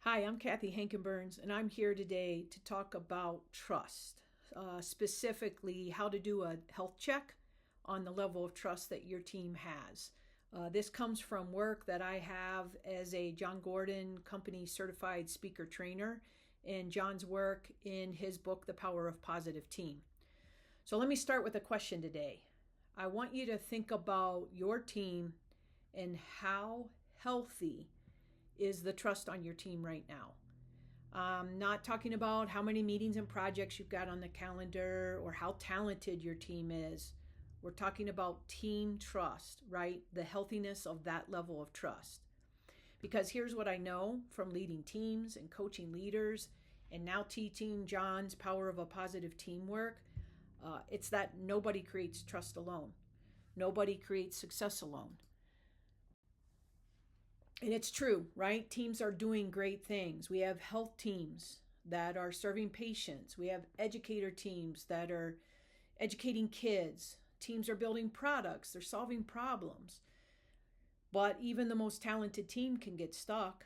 Hi, I'm Cathy Henkenberns, and I'm here today to talk about trust, specifically how to do a health check on the level of trust that your team has. This comes from work that I have as a Jon Gordon Company Certified Speaker Trainer and Jon's work in his book, The Power of Positive Team. So let me start with a question today. I want you to think about your team and how healthy is the trust on your team right now. I'm not talking about how many meetings and projects you've got on the calendar or how talented your team is. We're talking about team trust, right? The healthiness of that level of trust. Because here's what I know from leading teams and coaching leaders and now teaching Jon's Power of a Positive Teamwork. It's that nobody creates trust alone. Nobody creates success alone. And it's true, right? Teams are doing great things. We have health teams that are serving patients. We have educator teams that are educating kids. Teams are building products. They're solving problems. But even the most talented team can get stuck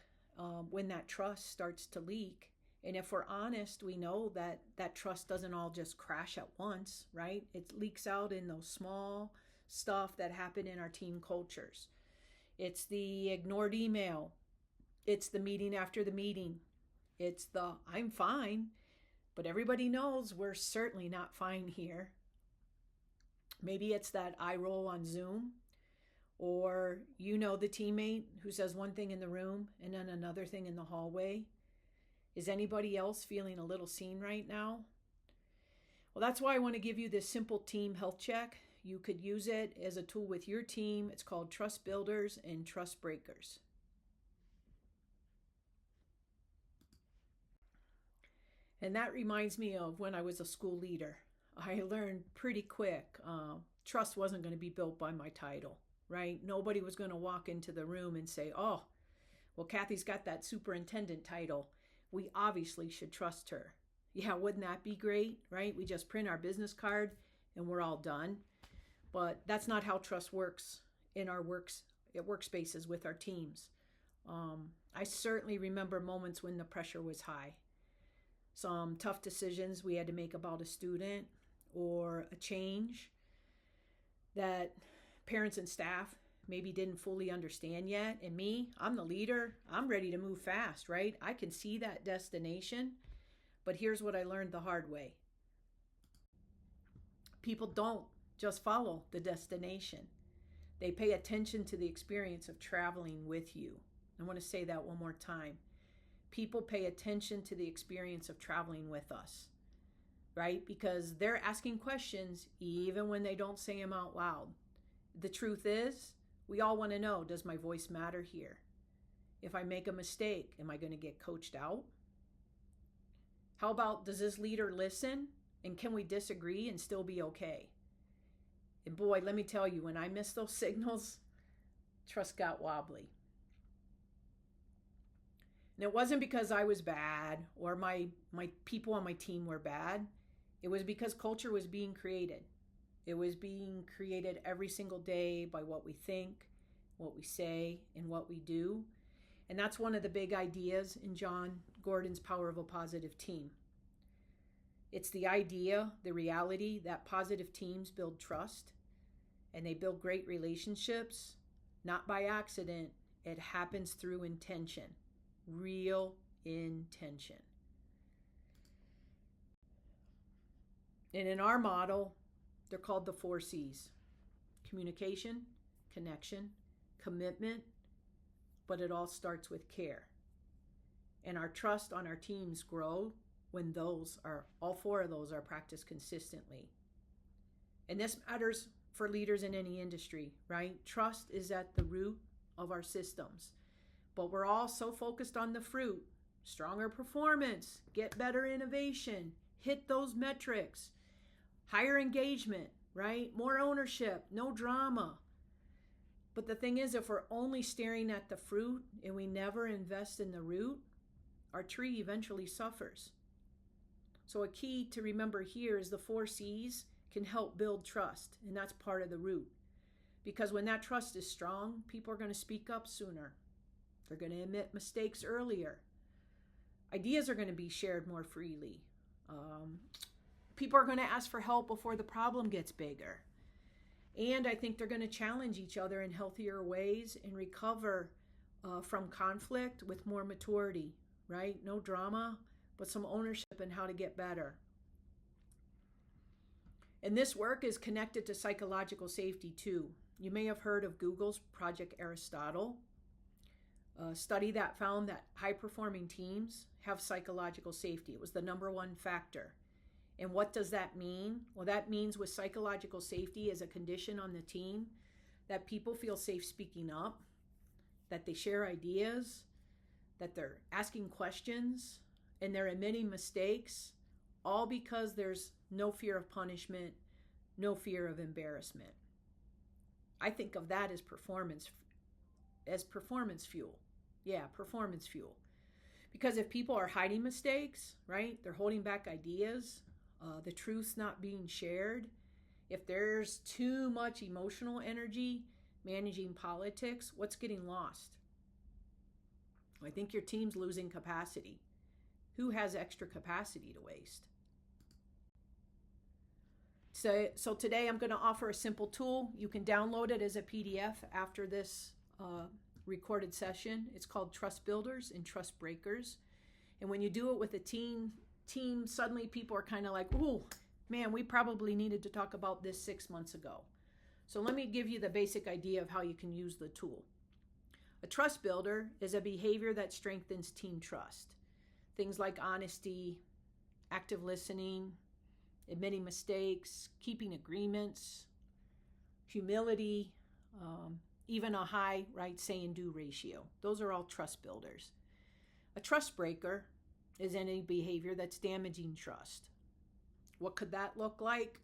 when that trust starts to leak. And if we're honest, we know that that trust doesn't all just crash at once, right? It leaks out in those small stuff that happen in our team cultures. It's the ignored email. It's the meeting after the meeting. It's the I'm fine, but everybody knows we're certainly not fine here. Maybe it's that eye roll on Zoom, or the teammate who says one thing in the room and then another thing in the hallway. Is anybody else feeling a little seen right now? Well, that's why I want to give you this simple team health check. You could use it as a tool with your team. It's called Trust Builders and Trust Breakers. And that reminds me of when I was a school leader. I learned pretty quick trust wasn't going to be built by my title, right? Nobody was going to walk into the room and say, oh, well, Cathy's got that superintendent title. We obviously should trust her. Yeah, wouldn't that be great, right? We just print our business card and we're all done. But that's not how trust works in our workspaces with our teams. I certainly remember moments when the pressure was high. Some tough decisions we had to make about a student or a change that parents and staff maybe didn't fully understand yet. And me, I'm the leader. I'm ready to move fast, right? I can see that destination. But here's what I learned the hard way. People don't just follow the destination. They pay attention to the experience of traveling with you. I want to say that one more time. People pay attention to the experience of traveling with us, right? Because they're asking questions even when they don't say them out loud. The truth is, we all want to know, does my voice matter here? If I make a mistake, am I going to get coached out? How about, does this leader listen? And can we disagree and still be okay? And boy, let me tell you, when I missed those signals, trust got wobbly. And it wasn't because I was bad or my people on my team were bad. It was because culture was being created. It was being created every single day by what we think, what we say, and what we do. And that's one of the big ideas in Jon Gordon's Power of a Positive Team. It's the idea, the reality that positive teams build trust and they build great relationships, not by accident. It happens through intention, real intention. And in our model, they're called the 4 C's: communication, connection, commitment, but it all starts with care. And our trust on our teams grow when all 4 of those are practiced consistently. And this matters for leaders in any industry, right? Trust is at the root of our systems. But we're all so focused on the fruit: stronger performance, get better innovation, hit those metrics, higher engagement, right? More ownership, no drama. But the thing is, if we're only staring at the fruit and we never invest in the root, our tree eventually suffers. So a key to remember here is the 4 C's can help build trust, and that's part of the root. Because when that trust is strong, people are going to speak up sooner. They're going to admit mistakes earlier. Ideas are going to be shared more freely. People are going to ask for help before the problem gets bigger. And I think they're going to challenge each other in healthier ways and recover from conflict with more maturity, right? No drama, but some ownership in how to get better. And this work is connected to psychological safety too. You may have heard of Google's Project Aristotle, a study that found that high-performing teams have psychological safety. It was the #1 factor. And what does that mean? Well, that means with psychological safety as a condition on the team, that people feel safe speaking up, that they share ideas, that they're asking questions, and they're admitting mistakes, all because there's no fear of punishment, no fear of embarrassment. I think of that as performance fuel. Yeah, performance fuel. Because if people are hiding mistakes, right, they're holding back ideas, the truth's not being shared, if there's too much emotional energy managing politics, what's getting lost? I think your team's losing capacity. Who has extra capacity to waste? So today I'm going to offer a simple tool. You can download it as a PDF after this recorded session. It's called Trust Builders and Trust Breakers. And when you do it with a team, suddenly people are kind of like, ooh, man, we probably needed to talk about this 6 months ago. So let me give you the basic idea of how you can use the tool. A trust builder is a behavior that strengthens team trust. Things like honesty, active listening, admitting mistakes, keeping agreements, humility, even a high right say and do ratio. Those are all trust builders. A trust breaker is any behavior that's damaging trust. What could that look like?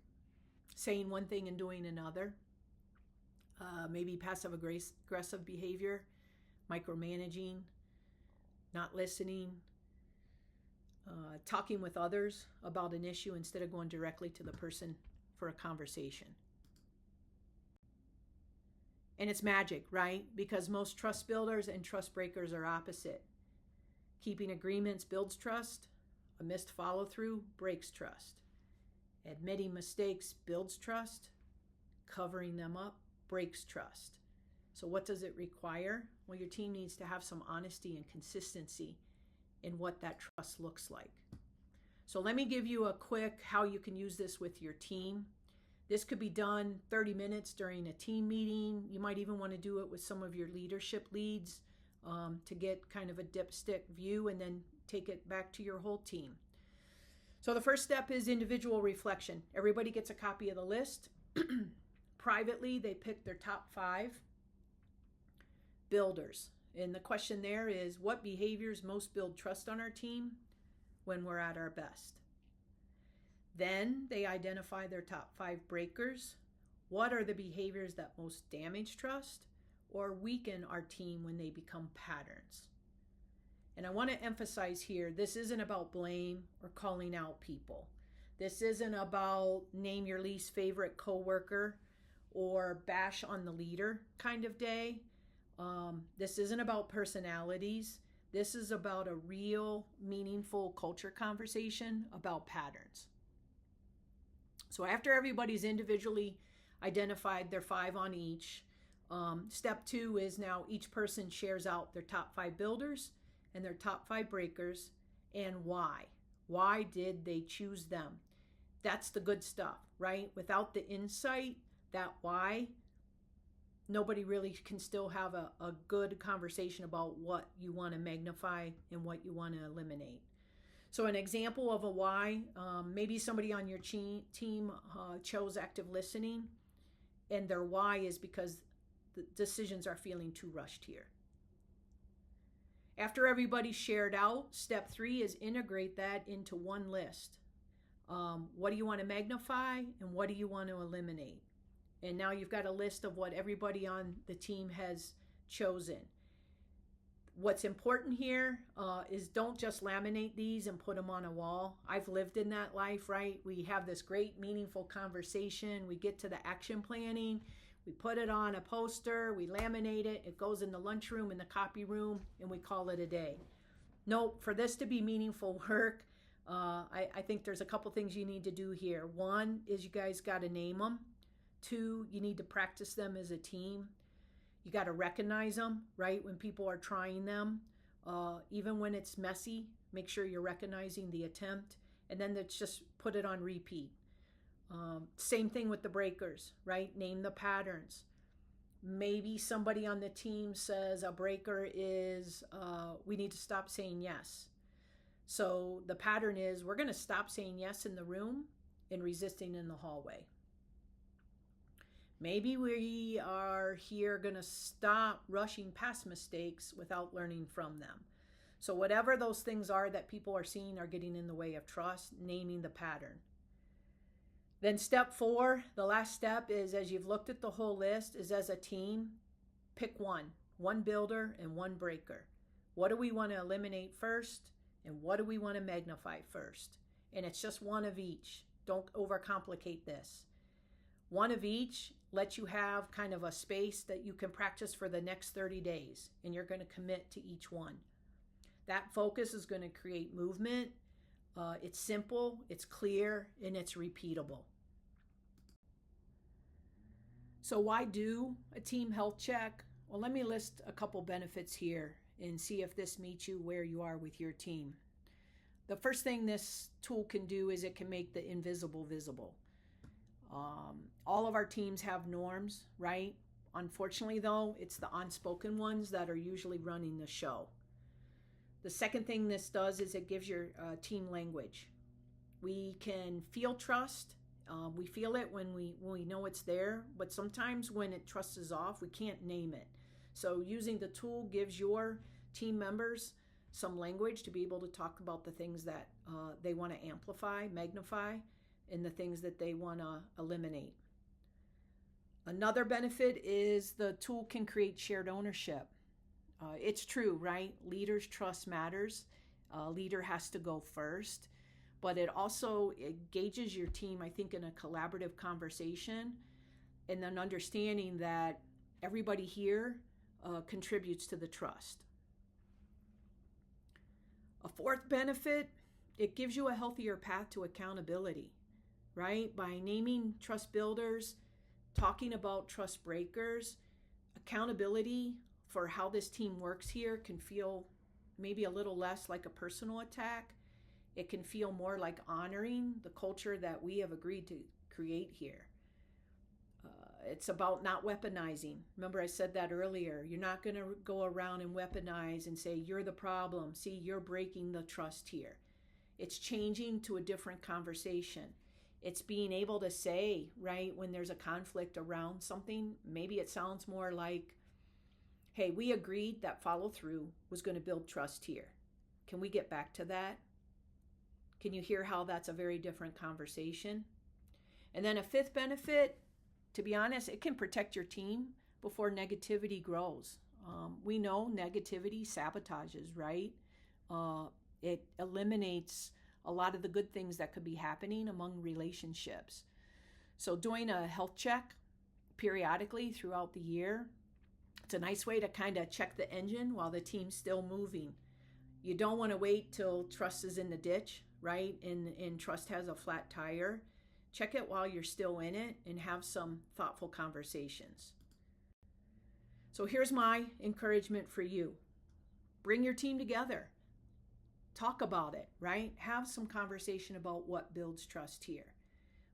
Saying one thing and doing another. Maybe passive aggressive behavior, micromanaging, not listening, talking with others about an issue instead of going directly to the person for a conversation. And it's magic, right? Because most trust builders and trust breakers are opposite. Keeping agreements builds trust. A missed follow-through breaks trust. Admitting mistakes builds trust. Covering them up breaks trust. So what does it require? Well, your team needs to have some honesty and consistency in what that trust looks like. So let me give you a quick how you can use this with your team. This could be done 30 minutes during a team meeting. You might even want to do it with some of your leadership leads to get kind of a dipstick view and then take it back to your whole team. So the first step is individual reflection. Everybody gets a copy of the list. Privately, they pick their top 5 builders. And the question there is, what behaviors most build trust on our team when we're at our best? Then they identify their top 5 breakers. What are the behaviors that most damage trust or weaken our team when they become patterns? And I want to emphasize here, this isn't about blame or calling out people. This isn't about name your least favorite coworker or bash on the leader kind of day. This isn't about personalities. This is about a real, meaningful culture conversation about patterns. So after everybody's individually identified their 5 on each, step 2 is now each person shares out their top 5 builders and their top 5 breakers and why. Why did they choose them? That's the good stuff, right? Without the insight, that why, nobody really can still have a good conversation about what you want to magnify and what you want to eliminate. So an example of a why, maybe somebody on your team chose active listening, and their why is because the decisions are feeling too rushed here. After everybody's shared out, step 3 is integrate that into one list. What do you want to magnify and what do you want to eliminate? And now you've got a list of what everybody on the team has chosen. What's important here is don't just laminate these and put them on a wall. I've lived in that life, right? We have this great, meaningful conversation. We get to the action planning. We put it on a poster. We laminate it. It goes in the lunchroom, in the copy room, and we call it a day. No, for this to be meaningful work, I think there's a couple things you need to do here. One is you guys got to name them. Two, you need to practice them as a team. You got to recognize them, right? When people are trying them, even when it's messy, make sure you're recognizing the attempt, and then let's just put it on repeat. Same thing with the breakers, right? Name the patterns. Maybe somebody on the team says a breaker is we need to stop saying yes. So the pattern is we're going to stop saying yes in the room and resisting in the hallway. Maybe we are here going to stop rushing past mistakes without learning from them. So whatever those things are that people are seeing are getting in the way of trust, naming the pattern. Then step 4, the last step is, as you've looked at the whole list, is as a team, pick one builder and one breaker. What do we want to eliminate first? And what do we want to magnify first? And it's just one of each. Don't overcomplicate this. One of each lets you have kind of a space that you can practice for the next 30 days, and you're going to commit to each one. That focus is going to create movement. It's simple, it's clear, and it's repeatable. So why do a team health check? Well, let me list a couple benefits here and see if this meets you where you are with your team. The first thing this tool can do is it can make the invisible visible. All of our teams have norms, right? Unfortunately, though, it's the unspoken ones that are usually running the show. The second thing this does is it gives your team language. We can feel trust. We feel it when we know it's there, but sometimes when trust is off, we can't name it. So using the tool gives your team members some language to be able to talk about the things that they want to amplify, magnify, and the things that they want to eliminate. Another benefit is the tool can create shared ownership. It's true, right? Leaders' trust matters. Leader has to go first. But it also engages your team, I think, in a collaborative conversation and an understanding that everybody here contributes to the trust. A fourth benefit, it gives you a healthier path to accountability, right? By naming trust builders, talking about trust breakers, accountability for how this team works here can feel maybe a little less like a personal attack. It can feel more like honoring the culture that we have agreed to create here. It's about not weaponizing. Remember, I said that earlier. You're not going to go around and weaponize and say, you're the problem. See, you're breaking the trust here. It's changing to a different conversation. It's being able to say, right, when there's a conflict around something, maybe it sounds more like, hey, we agreed that follow through was going to build trust here. Can we get back to that? Can you hear how that's a very different conversation? And then a fifth benefit, to be honest, it can protect your team before negativity grows. We know negativity sabotages, right? It eliminates a lot of the good things that could be happening among relationships. So doing a health check periodically throughout the year, it's a nice way to kind of check the engine while the team's still moving. You don't want to wait till trust is in the ditch, right? And trust has a flat tire. Check it while you're still in it and have some thoughtful conversations. So here's my encouragement for you. Bring your team together. Talk about it, right? Have some conversation about what builds trust here.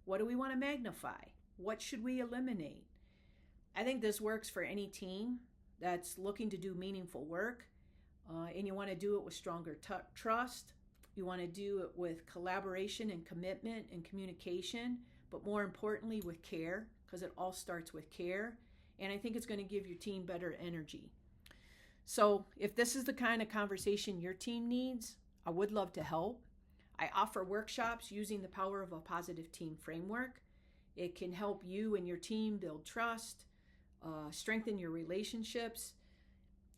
What do we want to magnify? What should we eliminate? I think this works for any team that's looking to do meaningful work, and you want to do it with stronger trust. You want to do it with collaboration and commitment and communication, but more importantly with care, because it all starts with care. And I think it's going to give your team better energy. So if this is the kind of conversation your team needs, I would love to help. I offer workshops using the power of a positive team framework. It can help you and your team build trust, strengthen your relationships,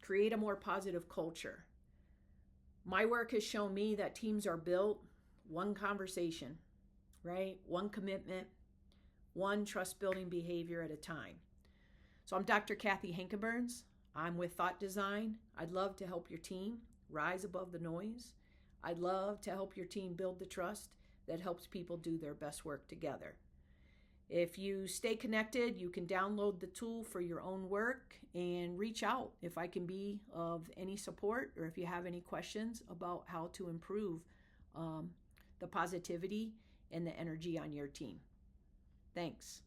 create a more positive culture. My work has shown me that teams are built one conversation, right? One commitment, one trust-building behavior at a time. So I'm Dr. Cathy Henkenberns. I'm with Thought Design. I'd love to help your team rise above the noise. I'd love to help your team build the trust that helps people do their best work together. If you stay connected, you can download the tool for your own work and reach out if I can be of any support, or if you have any questions about how to improve the positivity and the energy on your team. Thanks.